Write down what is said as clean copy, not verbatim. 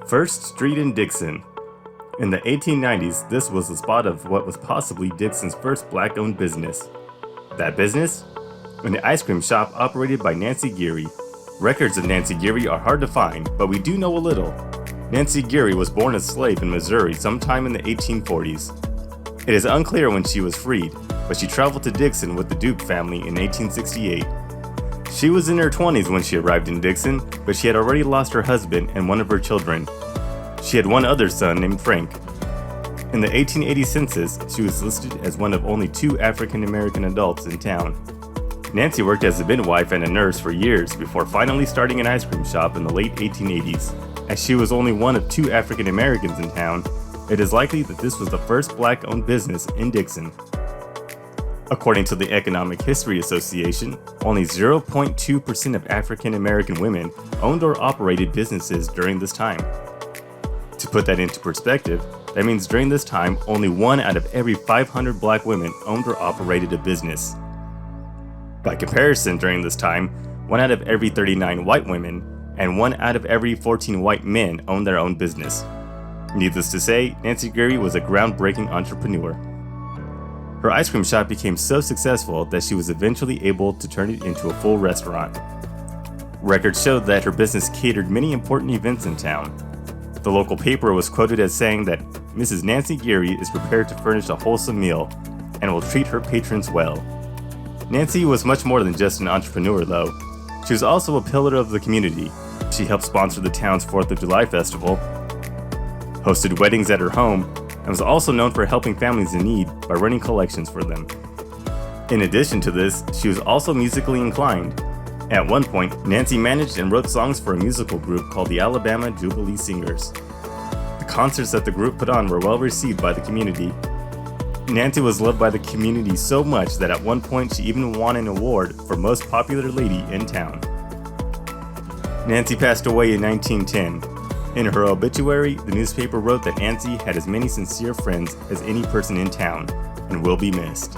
First Street in Dixon. In the 1890s, this was the spot of what was possibly Dixon's first black-owned business. That business? An ice cream shop operated by Nancy Geary. Records of Nancy Geary are hard to find, but we do know a little. Nancy Geary was born a slave in Missouri sometime in the 1840s. It is unclear when she was freed, but she traveled to Dixon with the Duke family in 1868. She was in her 20s when she arrived in Dixon, but she had already lost her husband and one of her children. She had one other son named Frank. In the 1880 census, she was listed as one of only 2 African American adults in town. Nancy worked as a midwife and a nurse for years before finally starting an ice cream shop in the late 1880s. As she was only one of 2 African Americans in town, it is likely that this was the first black-owned business in Dixon. According to the Economic History Association, only 0.2% of African American women owned or operated businesses during this time. To put that into perspective, that means during this time, only 1 out of every 500 black women owned or operated a business. By comparison, during this time, 1 out of every 39 white women and 1 out of every 14 white men owned their own business. Needless to say, Nancy Geary was a groundbreaking entrepreneur. Her ice cream shop became so successful that she was eventually able to turn it into a full restaurant. Records showed that her business catered many important events in town. The local paper was quoted as saying that Mrs. Nancy Geary is prepared to furnish a wholesome meal and will treat her patrons well. Nancy was much more than just an entrepreneur, though. She was also a pillar of the community. She helped sponsor the town's 4th of July festival, hosted weddings at her home, and was also known for helping families in need by running collections for them. In addition to this, she was also musically inclined. At one point, Nancy managed and wrote songs for a musical group called the Alabama Jubilee Singers. The concerts that the group put on were well received by the community. Nancy was loved by the community so much that at one point she even won an award for Most Popular Lady in Town. Nancy passed away in 1910. In her obituary, the newspaper wrote that Nancy had as many sincere friends as any person in town and will be missed.